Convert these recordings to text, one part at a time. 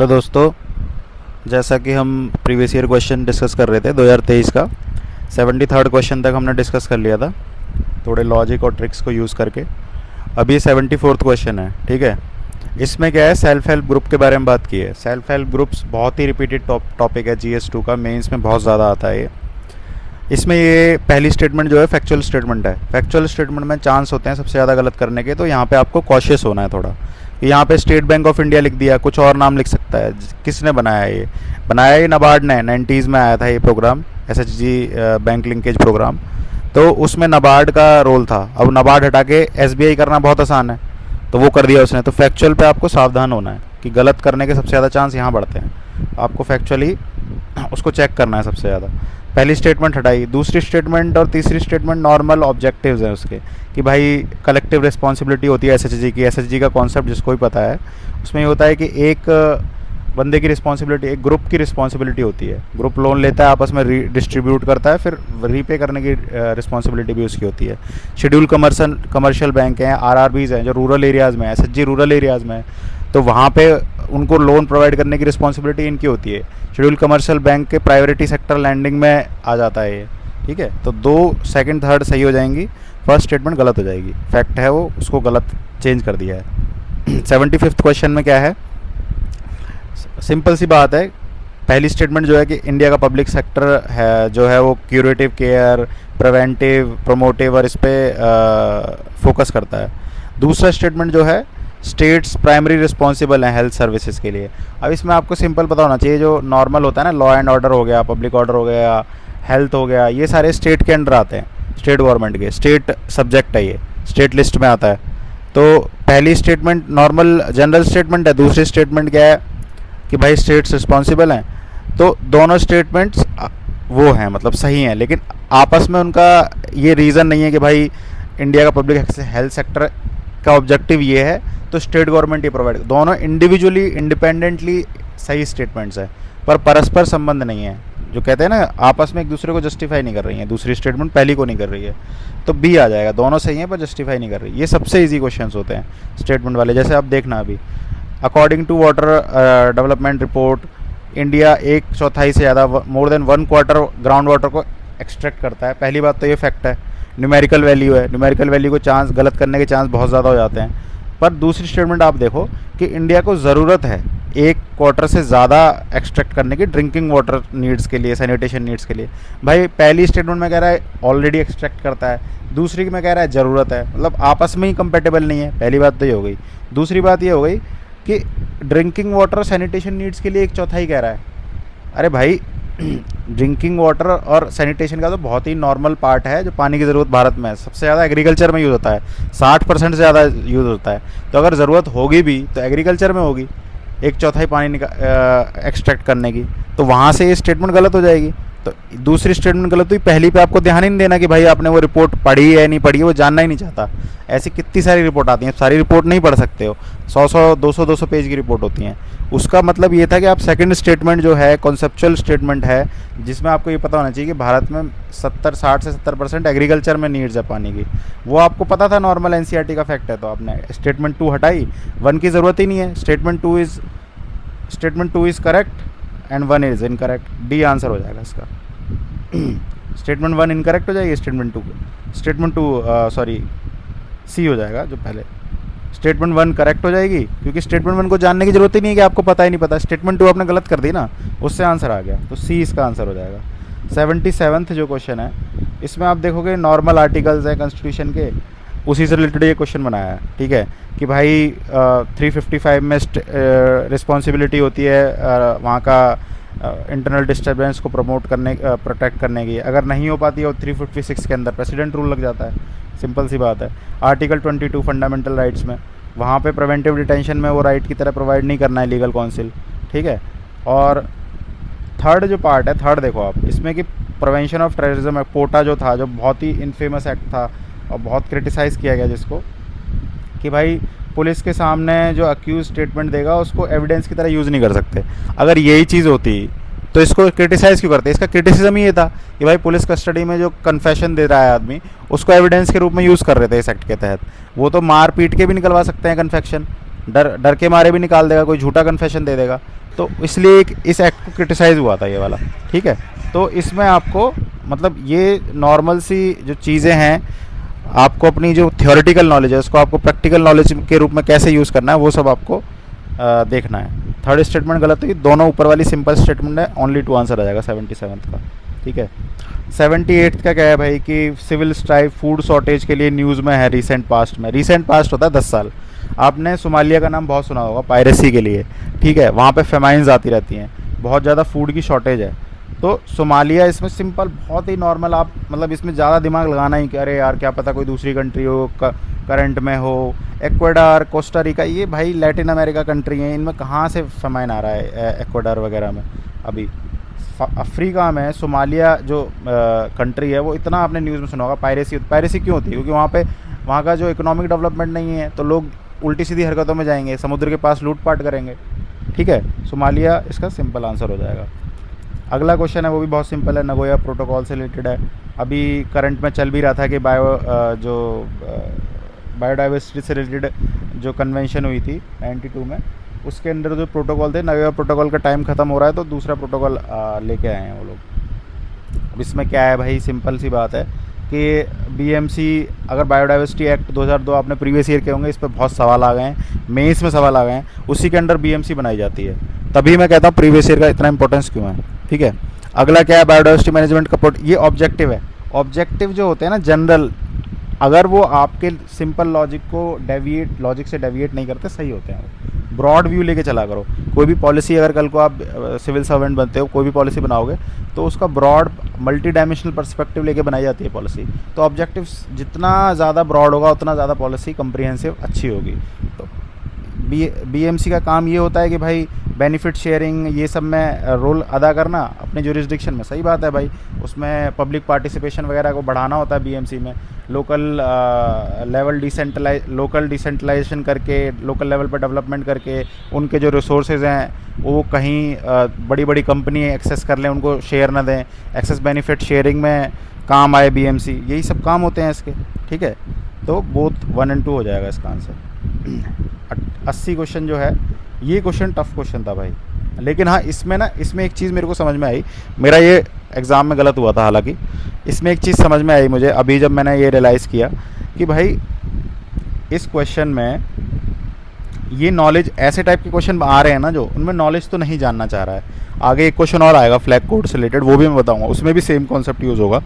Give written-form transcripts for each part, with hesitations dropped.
Hello दोस्तों, जैसा कि हम प्रीवियस ईयर क्वेश्चन डिस्कस कर रहे थे 2023 का 73rd क्वेश्चन तक हमने डिस्कस कर लिया था थोड़े लॉजिक और ट्रिक्स को यूज़ करके। अभी 74th क्वेश्चन है, ठीक है। इसमें क्या है, सेल्फ हेल्प ग्रुप के बारे में बात की है। सेल्फ हेल्प ग्रुप्स बहुत ही रिपीटेड टॉपिक है GS2 का, मेंस में बहुत ज़्यादा आता है ये। इसमें ये पहली स्टेटमेंट जो है फैक्चुअल स्टेटमेंट है। फैक्चुअल स्टेटमेंट में चांस होते हैं सबसे ज़्यादा गलत करने के, तो यहाँ पे आपको कॉशियस होना है थोड़ा। यहाँ पे स्टेट बैंक ऑफ इंडिया लिख दिया, कुछ और नाम लिख सकता है। किसने बनाया ये? बनाया ये नाबार्ड ने। 90s में आया था ये programme, SHG bank linkage programme. तो उसमें नाबार्ड का रोल था। अब नाबार्ड हटा के SBI करना बहुत आसान है, तो वो कर दिया उसने। तो फैक्चुअल पे आपको सावधान होना है कि गलत करने के सबसे ज़्यादा चांस यहाँ बढ़ते हैं। आपको फैक्चुअली उसको चेक करना है सबसे ज़्यादा। पहली स्टेटमेंट हटाई, दूसरी स्टेटमेंट और तीसरी स्टेटमेंट नॉर्मल ऑब्जेक्टिव्स हैं उसके, कि भाई कलेक्टिव रिस्पॉन्सिबिलिटी होती है SHG की। SHG का कॉन्सेप्ट जिसको भी पता है, उसमें ये होता है कि एक बंदे की रिस्पॉन्सिबिलिटी, एक ग्रुप की रिस्पॉन्सिबिलिटी होती है। ग्रुप लोन लेता है, आपस में डिस्ट्रीब्यूट करता है, फिर रीपे करने की रिस्पॉन्सिबिलिटी भी उसकी होती है। शेड्यूल कमर्शियल बैंक हैं, RRBs हैं जो रूरल एरियाज़ में है, SHG रूरल एरियाज़ में है, तो वहाँ पे उनको लोन प्रोवाइड करने की रिस्पॉन्सिबिलिटी इनकी होती है। शेड्यूल कमर्शियल बैंक के प्रायोरिटी सेक्टर लैंडिंग में आ जाता है ये, ठीक है। तो 2, सेकंड, थर्ड सही हो जाएंगी, फर्स्ट स्टेटमेंट गलत हो जाएगी। फैक्ट है वो, उसको गलत चेंज कर दिया है। 75th क्वेश्चन में क्या है, सिंपल सी बात है। पहली स्टेटमेंट जो है कि इंडिया का पब्लिक सेक्टर है जो है वो क्यूरेटिव केयर, प्रिवेंटिव, प्रोमोटिव और इस पर फोकस करता है। दूसरा स्टेटमेंट जो है, स्टेट्स प्राइमरी रिस्पॉन्सिबल हैं हेल्थ सर्विसेज के लिए। अब इसमें आपको सिंपल पता होना चाहिए, जो नॉर्मल होता है ना, लॉ एंड ऑर्डर हो गया, पब्लिक ऑर्डर हो गया, हेल्थ हो गया, ये सारे स्टेट के अंडर आते हैं, स्टेट गवर्नमेंट के। स्टेट सब्जेक्ट है ये, स्टेट लिस्ट में आता है। तो पहली स्टेटमेंट नॉर्मल जनरल स्टेटमेंट है, दूसरी स्टेटमेंट क्या है कि भाई स्टेट्स रिस्पॉन्सिबल हैं। तो दोनों स्टेटमेंट्स वो हैं, मतलब सही हैं, लेकिन आपस में उनका ये रीज़न नहीं है कि भाई इंडिया का पब्लिक हेल्थ सेक्टर का ऑब्जेक्टिव ये है तो स्टेट गवर्नमेंट ही प्रोवाइड। दोनों इंडिविजुअली इंडिपेंडेंटली सही स्टेटमेंट्स हैं, पर परस्पर संबंध नहीं है। जो कहते हैं ना, आपस में एक दूसरे को जस्टिफाई नहीं कर रही हैं, दूसरी स्टेटमेंट पहली को नहीं कर रही है, तो बी आ जाएगा। दोनों सही हैं पर जस्टिफाई नहीं कर रही। ये सबसे ईजी क्वेश्चंस होते हैं स्टेटमेंट वाले। जैसे आप देखना अभी, according to water development report, India 1/4 से ज़्यादा, मोर देन 1/4 ग्राउंड वाटर को एक्सट्रैक्ट करता है। पहली बात तो ये फैक्ट है। न्यूमेरिकल वैल्यू है, न्यूमेरिकल वैल्यू को चांस गलत करने के चांस बहुत ज़्यादा हो जाते हैं। पर दूसरी स्टेटमेंट आप देखो कि इंडिया को ज़रूरत है 1/4 से ज़्यादा एक्सट्रैक्ट करने की ड्रिंकिंग वाटर नीड्स के लिए, सैनिटेशन नीड्स के लिए। भाई पहली स्टेटमेंट में कह रहा है ऑलरेडी एक्सट्रैक्ट करता है, दूसरी में कह रहा है ज़रूरत है, मतलब आपस में ही कंपेटेबल नहीं है। पहली बात तो ये हो गई। दूसरी बात ये हो गई कि ड्रिंकिंग वाटर सैनिटेशन नीड्स के लिए 1/4 कह रहा है। अरे भाई ड्रिंकिंग वाटर और सैनिटेशन का तो बहुत ही नॉर्मल पार्ट है, जो पानी की ज़रूरत भारत में है। सबसे ज़्यादा एग्रीकल्चर में यूज़ होता है, 60% से ज़्यादा यूज़ होता है। तो अगर ज़रूरत होगी भी तो एग्रीकल्चर में होगी 1/4 पानी एक्सट्रैक्ट करने की, तो वहाँ से ये स्टेटमेंट गलत हो जाएगी। तो दूसरी स्टेटमेंट गलत हुई, पहली पे आपको ध्यान ही नहीं देना कि भाई आपने वो रिपोर्ट पढ़ी है नहीं पढ़ी है, वो जानना ही नहीं चाहता। ऐसी कितनी सारी रिपोर्ट आती हैं, सारी रिपोर्ट नहीं पढ़ सकते हो, 100 200 पेज की रिपोर्ट होती हैं। उसका मतलब ये था कि आप सेकंड स्टेटमेंट जो है कॉन्सेप्चुअल स्टेटमेंट है, जिसमें आपको ये पता होना चाहिए कि भारत में 60 से 70% एग्रीकल्चर में नीड्स है पानी की। वो आपको पता था, नॉर्मल NCERT का फैक्ट है। तो आपने स्टेटमेंट 2 हटाई, 1 की ज़रूरत ही नहीं है। Statement two is correct and 1 is incorrect. D answer हो जाएगा इसका। स्टेटमेंट 1 इनकरेक्ट हो जाएगी, स्टेटमेंट टू सॉरी सी हो जाएगा जो पहले। स्टेटमेंट 1 करेक्ट हो जाएगी, क्योंकि स्टेटमेंट 1 को जानने की जरूरत ही नहीं है कि आपको पता ही नहीं पता। स्टेटमेंट 2 आपने गलत कर दी ना, उससे आंसर आ गया, तो सी इसका आंसर हो जाएगा। 77th जो क्वेश्चन है, इसमें आप देखोगे नॉर्मल आर्टिकल्स हैं कॉन्स्टिट्यूशन के, उसी से रिलेटेड ये क्वेश्चन बनाया है, ठीक है। कि भाई 355 में रिस्पॉन्सिबिलिटी होती है वहाँ का इंटरनल डिस्टर्बेंस को प्रोटेक्ट करने की। अगर नहीं हो पाती है, और 356 के अंदर प्रेसिडेंट रूल लग जाता है। सिंपल सी बात है। आर्टिकल 22 फंडामेंटल राइट्स में, वहाँ पे प्रिवेंटिव डिटेंशन में वो राइट की तरह प्रोवाइड नहीं करना है लीगल काउंसिल, ठीक है। और थर्ड जो पार्ट है, थर्ड देखो आप, इसमें कि प्रिवेंशन ऑफ टेररिज्म है, पोटा जो था, जो बहुत ही इनफेमस एक्ट था और बहुत क्रिटिसाइज़ किया गया, जिसको कि भाई पुलिस के सामने जो अक्यूज स्टेटमेंट देगा उसको एविडेंस की तरह यूज़ नहीं कर सकते। अगर यही चीज़ होती तो इसको क्रिटिसाइज़ क्यों करते? इसका क्रिटिसिज्म ही ये था कि भाई पुलिस कस्टडी में जो कन्फेशन दे रहा है आदमी, उसको एविडेंस के रूप में यूज़ कर रहे थे इस एक्ट के तहत। वो तो मार पीट के भी निकलवा सकते हैं कन्फेक्शन, डर डर के मारे भी निकाल देगा, कोई झूठा कन्फेशन दे देगा। तो इसलिए इस एक्ट को क्रिटिसाइज़ हुआ था ये वाला, ठीक है। तो इसमें आपको मतलब ये नॉर्मल सी जो चीज़ें हैं, आपको अपनी जो थियोरेटिकल नॉलेज है उसको आपको प्रैक्टिकल नॉलेज के रूप में कैसे यूज़ करना है वो सब आपको देखना है। थर्ड स्टेटमेंट गलत है, दोनों ऊपर वाली सिंपल स्टेटमेंट है, ओनली 2 आंसर आ जाएगा 77th का, ठीक है। 78th का क्या है भाई कि सिविल स्ट्राइक फूड शॉर्टेज के लिए न्यूज़ में है रिसेंट पास्ट में। रिसेंट पास्ट होता है 10 साल। आपने सोमालिया का नाम बहुत सुना होगा पायरेसी के लिए, ठीक है। वहाँ पे फेमाइंस आती रहती हैं, बहुत ज़्यादा फूड की शॉर्टेज है। तो सोमालिया इसमें सिंपल, बहुत ही नॉर्मल, आप मतलब इसमें ज़्यादा दिमाग लगाना ही कि अरे यार क्या पता कोई दूसरी कंट्री हो, करंट में हो। एक्वाडोर, कोस्टा रिका, ये भाई लैटिन अमेरिका कंट्री हैं, इनमें कहाँ से फेमाइन आ रहा है एक्वाडोर वगैरह में। अभी अफ्रीका में सोमालिया जो कंट्री है वो इतना आपने न्यूज़ में सुना होगा। पायरेसी क्यों होती है? क्योंकि वहाँ का जो इकोनॉमिक डेवलपमेंट नहीं है, तो लोग उल्टी सीधी हरकतों में जाएंगे, समुद्र के पास लूटपाट करेंगे, ठीक है। सोमालिया इसका सिंपल आंसर हो जाएगा। अगला क्वेश्चन है वो भी बहुत सिंपल है, नगोया प्रोटोकॉल से रिलेटेड है। अभी करंट में चल भी रहा था कि बायोडाइवर्सिटी से रिलेटेड जो कन्वेंशन हुई थी 92 में, उसके अंदर जो प्रोटोकॉल थे, नगोया प्रोटोकॉल का टाइम ख़त्म हो रहा है तो दूसरा प्रोटोकॉल लेके आए हैं वो लोग। अब इसमें क्या है भाई, सिंपल सी बात है कि बीएमसी, अगर बायोडाइवर्सिटी एक्ट 2002 आपने प्रीवियस ईयर के होंगे, इस पर बहुत सवाल आ गए हैं, मेंस में सवाल आ गए हैं, उसी के अंडर बीएमसी बनाई जाती है। तभी मैं कहता हूँ प्रीवियस ईयर का इतना इंपॉर्टेंस क्यों है, ठीक है। अगला क्या है, बायोडाइवर्सिटी मैनेजमेंट का ये ऑब्जेक्टिव है। ऑब्जेक्टिव जो होते हैं ना जनरल, अगर वो आपके सिंपल लॉजिक से डेविएट नहीं करते, सही होते हैं। ब्रॉड व्यू लेके चला करो। कोई भी पॉलिसी, अगर कल को आप सिविल सर्वेंट बनते हो, कोई भी पॉलिसी बनाओगे तो उसका ब्रॉड मल्टी डायमेंशनल पर्सपेक्टिव लेके बनाई जाती है पॉलिसी। तो ऑब्जेक्टिव जितना ज़्यादा ब्रॉड होगा उतना ज़्यादा पॉलिसी कम्प्रिहेंसिव अच्छी होगी। तो बीएमसी का काम ये होता है कि भाई बेनिफिट शेयरिंग ये सब में रोल अदा करना अपने जुरिस्डिक्शन में, सही बात है भाई। उसमें पब्लिक पार्टिसिपेशन वगैरह को बढ़ाना होता है बीएमसी में। लोकल डिसेंट्रलाइजेशन करके, लोकल लेवल पर डेवलपमेंट करके, उनके जो रिसोर्सेज हैं वो कहीं बड़ी बड़ी कंपनी एक्सेस कर लें, उनको शेयर ना दें, एक्सेस बेनिफिट शेयरिंग में काम आए बीएमसी, यही सब काम होते हैं इसके, ठीक है। तो बोथ 1 और 2 हो जाएगा इसका आंसर। 80 क्वेश्चन जो है, ये क्वेश्चन टफ क्वेश्चन था भाई, लेकिन हाँ इसमें एक चीज़ मेरे को समझ में आई, मेरा ये एग्ज़ाम में गलत हुआ था हालांकि, इसमें एक चीज़ समझ में आई मुझे अभी जब मैंने ये रियलाइज़ किया कि भाई इस क्वेश्चन में ये नॉलेज, ऐसे टाइप के क्वेश्चन आ रहे हैं ना जो उनमें नॉलेज तो नहीं जानना चाह रहा है। आगे एक क्वेश्चन और आएगा फ्लैग कोड से रिलेटेड, वो भी मैं बताऊँगा, उसमें भी सेम कॉन्सेप्ट यूज़ होगा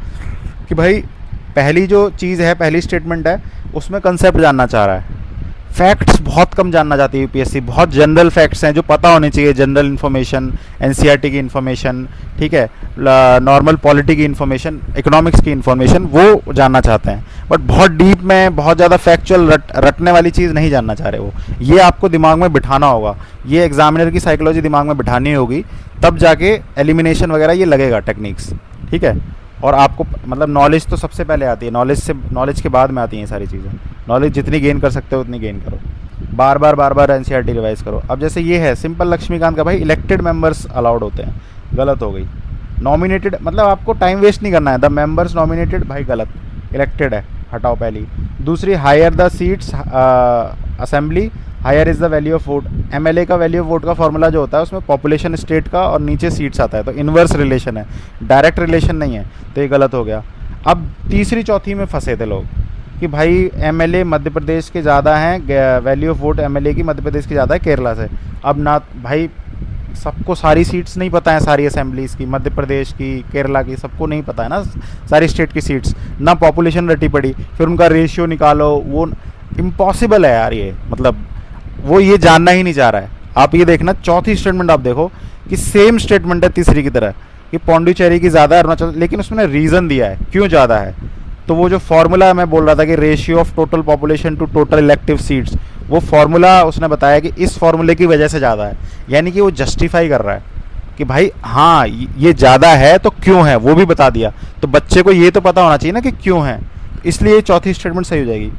कि भाई पहली जो चीज़ है, पहली स्टेटमेंट है, उसमें कंसेप्ट जानना चाह रहा है। फैक्ट्स बहुत कम जानना चाहती है यूपीएससी, बहुत जनरल फैक्ट्स हैं जो पता होने चाहिए, जनरल इन्फॉर्मेशन, एनसीईआरटी की इन्फॉर्मेशन, ठीक है, नॉर्मल पॉलिटी की इन्फॉर्मेशन, इकोनॉमिक्स की इन्फॉर्मेशन, वो जानना चाहते हैं। बट बहुत डीप में, बहुत ज़्यादा फैक्चुअल रटने वाली चीज़ नहीं जानना चाह रहे वो। ये आपको दिमाग में बिठाना होगा, ये एग्जामिनर की साइकोलॉजी दिमाग में बिठानी होगी, तब जाके एलिमिनेशन वगैरह ये लगेगा टेक्निक्स, ठीक है। और आपको मतलब नॉलेज तो सबसे पहले आती है, नॉलेज के बाद में आती हैं सारी चीज़ें। नॉलेज जितनी गेन कर सकते हो उतनी गेन करो, बार बार एनसीईआरटी रिवाइज करो। अब जैसे ये है सिंपल लक्ष्मीकांत का, भाई इलेक्टेड मेंबर्स अलाउड होते हैं, गलत हो गई। नॉमिनेटेड, मतलब आपको टाइम वेस्ट नहीं करना है, द मेंबर्स नॉमिनेटेड, भाई गलत, इलेक्टेड है, हटाओ पहली। दूसरी, higher the seats assembly, higher is the value of vote. MLA का वैल्यू ऑफ वोट का फॉर्मूला जो होता है उसमें पॉपुलेशन स्टेट का और नीचे सीट्स आता है, तो इन्वर्स रिलेशन है, डायरेक्ट रिलेशन नहीं है, तो ये गलत हो गया। अब तीसरी चौथी में फंसे थे लोग कि भाई एमएलए मध्य प्रदेश के ज़्यादा हैं, वैल्यू ऑफ वोट एमएलए की मध्य प्रदेश की ज़्यादा है केरला से। अब ना भाई सबको सारी सीट्स नहीं पता है, सारी असेंबलीज़ की, मध्य प्रदेश की, केरला की, सबको नहीं पता है ना सारी स्टेट की सीट्स, ना पॉपुलेशन रटी पड़ी, फिर उनका रेशियो निकालो, वो इम्पॉसिबल है यार ये, मतलब वो ये जानना ही नहीं चाह रहा है। आप ये देखना, चौथी स्टेटमेंट आप देखो कि सेम स्टेटमेंट है तीसरी की तरह कि पौंडीचेरी की ज़्यादा है अरुणाचल, लेकिन उसमें रीज़न दिया है क्यों ज़्यादा है। तो वो जो फार्मूला मैं बोल रहा था कि ratio of total population to total elective seats, वो फार्मूला उसने बताया कि इस फार्मूले की वजह से ज़्यादा है, यानी कि वो जस्टिफाई कर रहा है कि भाई हाँ ये ज़्यादा है तो क्यों है, वो भी बता दिया। तो बच्चे को ये तो पता होना चाहिए ना कि क्यों है, इसलिए चौथी स्टेटमेंट सही हो जाएगी,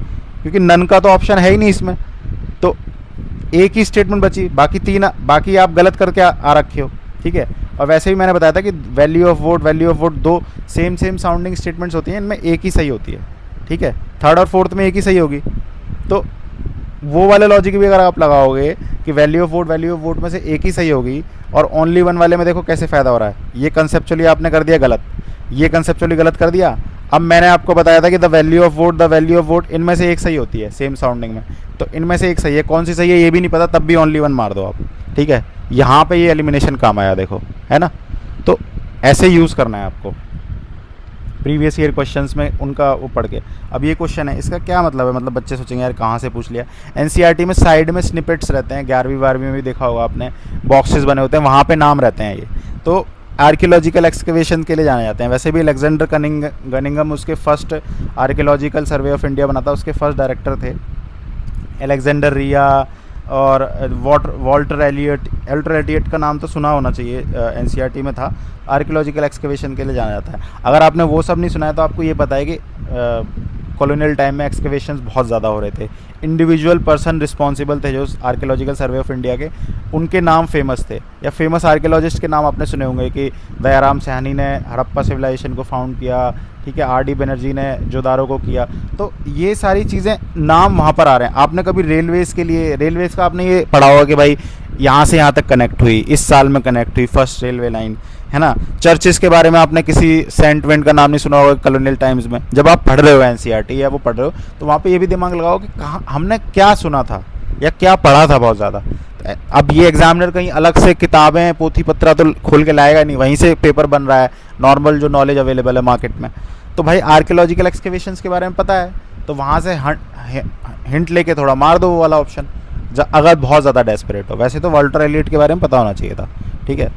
क्योंकि नन का तो ऑप्शन है ही नहीं इसमें, तो एक ही स्टेटमेंट बची, बाकी आप गलत करके आ रखे हो, ठीक है। और वैसे भी मैंने बताया था कि वैल्यू ऑफ वोट दो सेम साउंडिंग स्टेटमेंट्स होती हैं, इनमें एक ही सही होती है, ठीक है। थर्ड और फोर्थ में एक ही सही होगी। तो वो वाले लॉजिक भी अगर आप लगाओगे कि वैल्यू ऑफ वोट में से एक ही सही होगी और ओनली वन वाले में देखो कैसे फ़ायदा हो रहा है। ये कंसेप्चुअली आपने कर दिया गलत, ये कंसेप्चुअली गलत कर दिया। अब मैंने आपको बताया था कि द वैल्यू ऑफ वोट इनमें से एक सही होती है सेम साउंडिंग में, तो इनमें से एक सही है, कौन सी सही है ये भी नहीं पता, तब भी ओनली वन मार दो आप, ठीक है। यहाँ पे ये एलिमिनेशन काम आया देखो, है ना। तो ऐसे यूज़ करना है आपको प्रीवियस ईयर क्वेश्चंस में उनका वो पढ़ के। अब ये क्वेश्चन है, इसका क्या मतलब है, मतलब बच्चे सोचेंगे यार कहाँ से पूछ लिया। एनसीईआरटी में साइड में स्निपेट्स रहते हैं, 11वीं 12वीं में भी देखा होगा आपने, बॉक्सेस बने होते हैं, वहाँ पे नाम रहते हैं ये। तो आर्कियोलॉजिकल एक्सकवेशन के लिए जाने जाते हैं। वैसे भी अलेक्जेंडर गनिंगम उसके first archaeological survey of India बना था, उसके फर्स्ट डायरेक्टर थे। अलेक्जेंडर रिया और वॉल्टर एलियट का नाम तो सुना होना चाहिए, एनसीईआरटी में था। आर्कियोलॉजिकल एक्सकवेशन के लिए जाना जाता है। अगर आपने वो सब नहीं सुना है तो आपको ये पता है कि कॉलोनियल टाइम में एक्सकवेशंस बहुत ज़्यादा हो रहे थे। इंडिविजुअल पर्सन रिस्पॉन्सिबल थे जो आर्कियोलॉजिकल सर्वे ऑफ इंडिया के, उनके नाम फेमस थे। या फेमस आर्कियोलॉजिस्ट के नाम आपने सुने होंगे कि दयाराम सैनी ने हड़प्पा सिविलाइजेशन को फाउंड किया, ठीक है, आर.डी. बनर्जी ने जोदारो को किया। तो ये सारी चीज़ें नाम वहाँ पर आ रहे हैं। आपने कभी रेलवेज़ के लिए, रेलवेज़ का आपने ये पढ़ा होगा कि भाई यहाँ से यहाँ तक कनेक्ट हुई, इस साल में कनेक्ट हुई फर्स्ट रेलवे लाइन, है ना। चर्चेस के बारे में आपने किसी सेंट वेंट का नाम नहीं सुना होगा कॉलोनियल टाइम्स में। जब आप पढ़ रहे हो एनसीईआरटी या वो पढ़ रहे हो तो वहाँ पे ये भी दिमाग लगाओ कि कहाँ हमने क्या सुना था या क्या पढ़ा था बहुत ज़्यादा। अब ये एग्जामिनर कहीं अलग से किताबें पोथी पत्रा तो खोल के लाएगा नहीं, वहीं से पेपर बन रहा है, नॉर्मल जो नॉलेज अवेलेबल है मार्केट में। तो भाई आर्कियोलॉजिकल एक्सकवेशंस के बारे में पता है तो वहाँ से हिंट लेके थोड़ा मार दो वो वाला ऑप्शन, अगर बहुत ज़्यादा डेस्परेट हो। वैसे तो वॉल्टर एलियट के बारे में पता होना चाहिए था, ठीक है।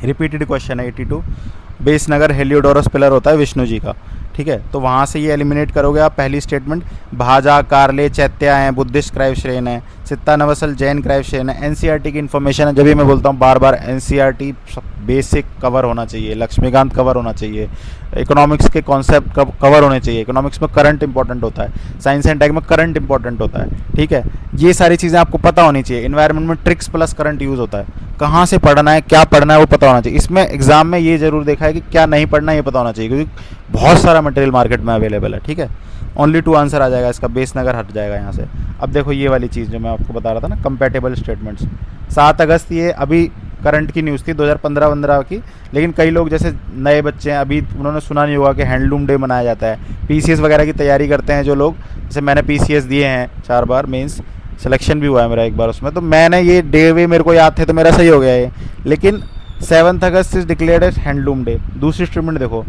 रिपीटेड क्वेश्चन है 82। बेसनगर हेलियोडोरस पिलर होता है विष्णु जी का, ठीक है। तो वहाँ से ये एलिमिनेट करोगे आप। पहली स्टेटमेंट, भाजा कारले चैत्या हैं, बुद्धिस्ट क्राइव श्रेन है, सित्ता नवसल जैन क्राइव श्रेन है। एनसीईआरटी की इन्फॉर्मेशन है, जब भी मैं बोलता हूँ बार बार एनसीईआरटी बेसिक कवर होना चाहिए, लक्ष्मीकांत कवर होना चाहिए, इकोनॉमिक्स के कॉन्सेप्ट कवर होने चाहिए। इकोनॉमिक्स में करंट इंपॉर्टेंट होता है, साइंस एंड टेक में करंट इंपॉर्टेंट होता है, ठीक है। ये सारी चीज़ें आपको पता होनी चाहिए। इन्वायरमेंट में ट्रिक्स प्लस करंट यूज़ होता है, कहाँ से पढ़ना है क्या पढ़ना है वो पता होना चाहिए। इसमें एग्जाम में ये जरूर देखा है कि क्या नहीं पढ़ना है ये पता होना चाहिए, क्योंकि बहुत सारा मटेरियल मार्केट में अवेलेबल है, ठीक है। ओनली 2 आंसर आ जाएगा इसका, बेसनगर हट जाएगा यहाँ से। अब देखो ये वाली चीज़ जो मैं आपको बता रहा था ना, कंपैटिबल स्टेटमेंट्स। 7 अगस्त ये अभी करंट की न्यूज़ थी 2015-15 की, लेकिन कई लोग जैसे नए बच्चे हैं अभी उन्होंने सुना नहीं होगा कि हैंडलूम डे मनाया जाता है। पीसीएस वगैरह की तैयारी करते हैं जो लोग, जैसे मैंने पीसीएस दिए हैं 4 बार, मेंस सिलेक्शन भी हुआ है मेरा एक बार उसमें, तो मैंने ये डे वे मेरे को याद थे तो मेरा सही हो गया ये। लेकिन 7 अगस्त is declared as handloom day. दूसरी स्टेटमेंट देखो,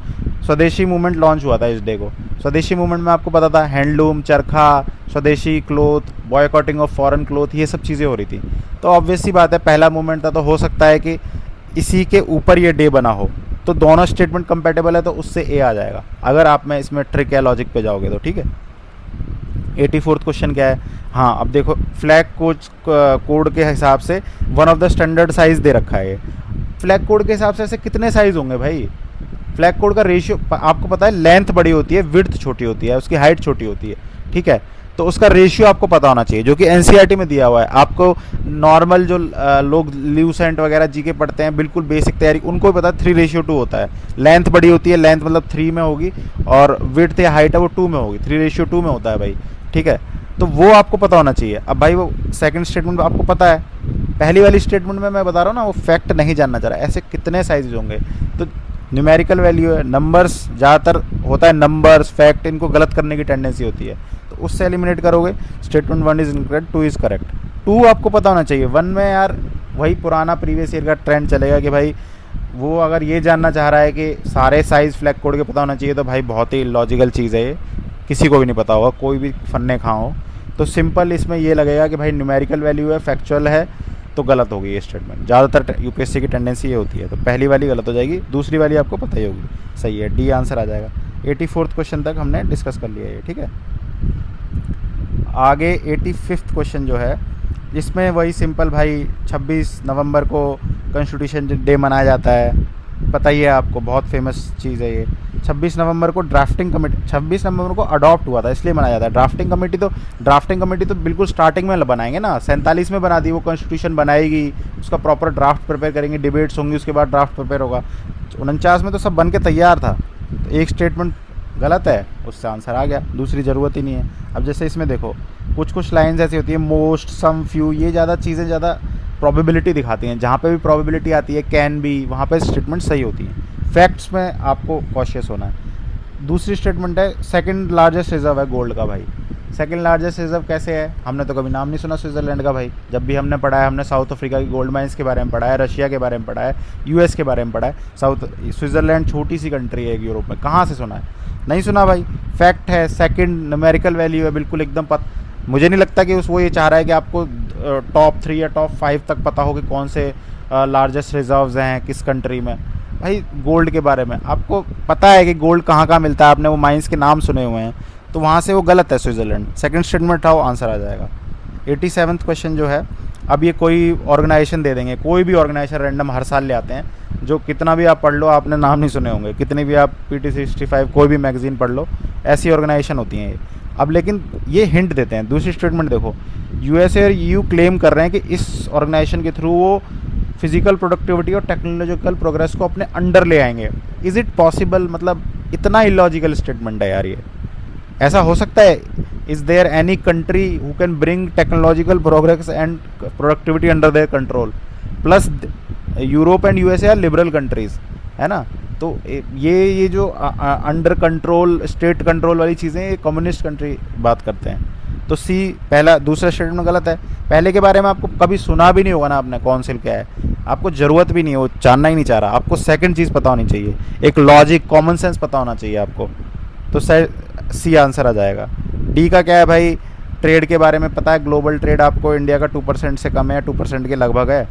स्वदेशी मूवमेंट लॉन्च हुआ था इस डे को। स्वदेशी मूवमेंट में आपको पता था हैंडलूम, चरखा, स्वदेशी cloth, boycotting of foreign cloth, ये सब चीज़ें हो रही थी। तो ऑब्वियस सी बात है पहला मूवमेंट था तो हो सकता है कि इसी के ऊपर ये डे बना हो, तो दोनों स्टेटमेंट कंपेटेबल है तो उससे ए आ जाएगा अगर आप में इसमें ट्रिक या लॉजिक पे जाओगे तो, ठीक है। 84th क्वेश्चन क्या है, हाँ अब देखो फ्लैग कोड के हिसाब से one of the standard size दे रखा है। फ्लैग कोड के हिसाब से ऐसे कितने साइज़ होंगे भाई। फ्लैग कोड का रेशियो आपको पता है, लेंथ बड़ी होती है, विड्थ छोटी होती है, उसकी हाइट छोटी होती है, ठीक है। तो उसका रेशियो आपको पता होना चाहिए जो कि एनसीईआरटी में दिया हुआ है। आपको नॉर्मल जो लोग ल्यूसेंट वगैरह जी के पढ़ते हैं, बिल्कुल बेसिक तैयारी, उनको भी पता है 3:2 होता है। लेंथ बड़ी होती है, लेंथ मतलब 3 में होगी, और विड्थ या हाइट है वो 2 में होगी, 3:2 में होता है भाई, ठीक है। तो वो आपको पता होना चाहिए। अब भाई वो सेकंड स्टेटमेंट में आपको पता है, पहली वाली स्टेटमेंट में मैं बता रहा हूँ ना, वो फैक्ट नहीं जानना चाह रहा है ऐसे कितने साइज होंगे। तो न्यूमेरिकल वैल्यू है, नंबर्स ज़्यादातर होता है, नंबर्स फैक्ट इनको गलत करने की टेंडेंसी होती है, तो उससे एलिमिनेट करोगे। Statement 1 is incorrect, 2 is correct. 2 आपको पता होना चाहिए। 1 में यार वही पुराना प्रीवियस ईयर का ट्रेंड चलेगा कि भाई वो अगर ये जानना चाह रहा है कि सारे साइज़ फ्लैग कोड के पता होना चाहिए, तो भाई बहुत ही लॉजिकल चीज़ है ये, किसी को भी नहीं पता होगा, कोई भी फन्ने खां हो। तो सिंपल इसमें ये लगेगा कि भाई न्यूमेरिकल वैल्यू है, फैक्चुअल है, तो गलत होगी ये स्टेटमेंट। ज़्यादातर यूपीएससी की टेंडेंसी ये होती है, तो पहली वाली गलत हो जाएगी, दूसरी वाली आपको पता ही होगी, सही है, डी आंसर आ जाएगा। 84th क्वेश्चन तक हमने डिस्कस कर लिया है, ठीक है। आगे 85th क्वेश्चन जो है, इसमें वही सिंपल भाई 26 नवंबर को कॉन्स्टिट्यूशन डे मनाया जाता है, पता ही है आपको, बहुत फेमस चीज़ है ये। 26 नवंबर को ड्राफ्टिंग कमेटी, 26 नवंबर को अडॉप्ट हुआ था इसलिए मनाया जाता है। ड्राफ्टिंग कमेटी तो बिल्कुल स्टार्टिंग में बनाएंगे ना, 47 में बना दी, वो कॉन्स्टिट्यूशन बनाएगी, उसका प्रॉपर ड्राफ्ट प्रिपेयर करेंगे, डिबेट्स होंगी, उसके बाद ड्राफ्ट प्रिपेयर होगा। 49 में तो सब बन के तैयार था। तो एक स्टेटमेंट गलत है, उससे आंसर आ गया, दूसरी ज़रूरत ही नहीं है। अब जैसे इसमें देखो कुछ कुछ लाइंस ऐसी होती है, मोस्ट, सम, फ्यू, ये ज़्यादा चीज़ें ज़्यादा प्रोबेबिलिटी दिखाती हैं। जहाँ पे भी प्रोबेबिलिटी आती है कैन बी, वहाँ पे स्टेटमेंट सही होती है। फैक्ट्स में आपको कॉशियस होना है। दूसरी स्टेटमेंट है सेकंड लार्जेस्ट रिजर्व है गोल्ड का भाई। सेकंड लार्जेस्ट रिजर्व कैसे है? हमने तो कभी नाम नहीं सुना स्विट्ज़रलैंड का भाई। जब भी हमने पढ़ा है, हमने साउथ अफ्रीका की गोल्ड माइंस के बारे में पढ़ा है, रशिया के बारे में पढ़ा है, यूएस के बारे में पढ़ा है। स्विट्ज़रलैंड छोटी सी कंट्री है यूरोप में, कहाँ से सुना है? नहीं सुना भाई। फैक्ट है, सेकंड न्यूमेरिकल वैल्यू है, बिल्कुल एकदम मुझे नहीं लगता कि वो ये चाह रहा है कि आपको टॉप 3 या टॉप 5 तक पता हो कि कौन से लार्जेस्ट रिजर्व्स हैं किस कंट्री में। भाई गोल्ड के बारे में आपको पता है कि गोल्ड कहाँ कहाँ मिलता है, आपने वो माइंस के नाम सुने हुए हैं, तो वहाँ से वो गलत है स्विट्ज़रलैंड। सेकंड स्टेटमेंट उठाओ, आंसर आ जाएगा। 87वां क्वेश्चन जो है, अब ये कोई ऑर्गेनाइजेशन दे देंगे, कोई भी ऑर्गेनाइजेशन रैंडम हर साल ले आते हैं, जो कितना भी आप पढ़ लो आपने नाम नहीं सुने होंगे, कितनी भी आप PT65 कोई भी मैगजीन पढ़ लो, ऐसी ऑर्गेनाइजेशन होती हैं ये। अब लेकिन ये हिंट देते हैं। दूसरी स्टेटमेंट देखो, USA और EU क्लेम कर रहे हैं कि इस ऑर्गेनाइजेशन के थ्रू वो फिजिकल प्रोडक्टिविटी और टेक्नोलॉजिकल प्रोग्रेस को अपने अंडर ले आएंगे। Is it possible? मतलब इतना इलॉजिकल स्टेटमेंट है यार ये। ऐसा हो सकता है? Is there any country who can bring technological progress and productivity under their control? Plus Europe and USA are liberal countries, है ना। तो ये जो अंडर कंट्रोल, स्टेट कंट्रोल वाली चीज़ें, ये कम्युनिस्ट कंट्री बात करते हैं। तो सी पहला, दूसरा स्टेटमेंट गलत है। पहले के बारे में आपको कभी सुना भी नहीं होगा ना आपने, काउंसिल क्या है, आपको ज़रूरत भी नहीं है, वो जानना ही नहीं चाह रहा। आपको सेकंड चीज़ पता होनी चाहिए, एक लॉजिक, कॉमन सेंस पता होना चाहिए आपको। तो सी आंसर आ जाएगा। डी का क्या है भाई? ट्रेड के बारे में पता है, ग्लोबल ट्रेड आपको इंडिया का 2% से कम है, 2% के लगभग है,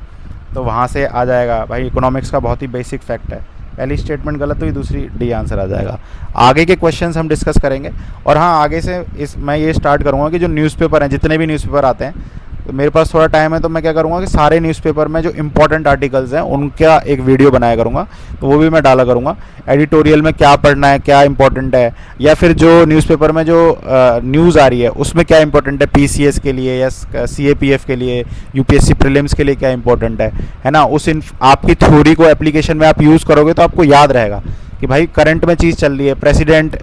तो वहाँ से आ जाएगा भाई। इकोनॉमिक्स का बहुत ही बेसिक फैक्ट है। पहली स्टेटमेंट गलत हुई, दूसरी डी आंसर आ जाएगा। आगे के क्वेश्चंस हम डिस्कस करेंगे। और हाँ, आगे से मैं ये स्टार्ट करूँगा कि जो न्यूज़पेपर हैं, जितने भी न्यूज़पेपर आते हैं, तो मेरे पास थोड़ा टाइम है, तो मैं क्या करूँगा कि सारे न्यूज़पेपर में जो इंपॉर्टेंट आर्टिकल्स हैं उनका एक वीडियो बनाया करूँगा, तो वो भी मैं डाला करूँगा। एडिटोरियल में क्या पढ़ना है, क्या इंपॉर्टेंट है, या फिर जो न्यूज़पेपर में जो न्यूज़ आ रही है उसमें क्या इंपॉर्टेंट है, PCS के लिए या CAPF के लिए, UPSC प्रीलिम्स के लिए क्या इंपॉर्टेंट है ना। आपकी थ्योरी को एप्लीकेशन में आप यूज़ करोगे तो आपको याद रहेगा कि भाई करंट में चीज़ चल रही है। प्रेसिडेंट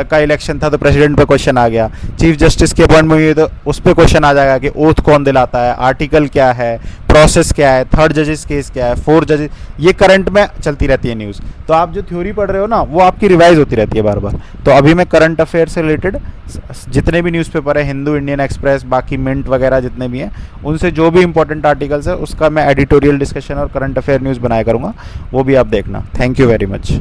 का इलेक्शन था तो प्रेसिडेंट पे क्वेश्चन आ गया, चीफ जस्टिस की अपॉइंटमेंट हुई तो उस पर क्वेश्चन आ जाएगा कि ओथ कौन दिलाता है, आर्टिकल क्या है, प्रोसेस क्या है, थर्ड जजेस केस क्या है, फोर्थ जजेस, ये करंट में चलती रहती है न्यूज़। तो आप जो थ्योरी पढ़ रहे हो ना, वो आपकी रिवाइज होती रहती है बार बार। तो अभी मैं करंट अफेयर से रिलेटेड जितने भी न्यूज़पेपर है, हिंदू, इंडियन एक्सप्रेस, बाकी मिंट वगैरह जितने भी हैं, उनसे जो भी इंपॉर्टेंट आर्टिकल्स है उसका मैं एडिटोरियल डिस्कशन और करंट अफेयर न्यूज़ बनाया करूँगा, वो भी आप देखना। Thank you very much.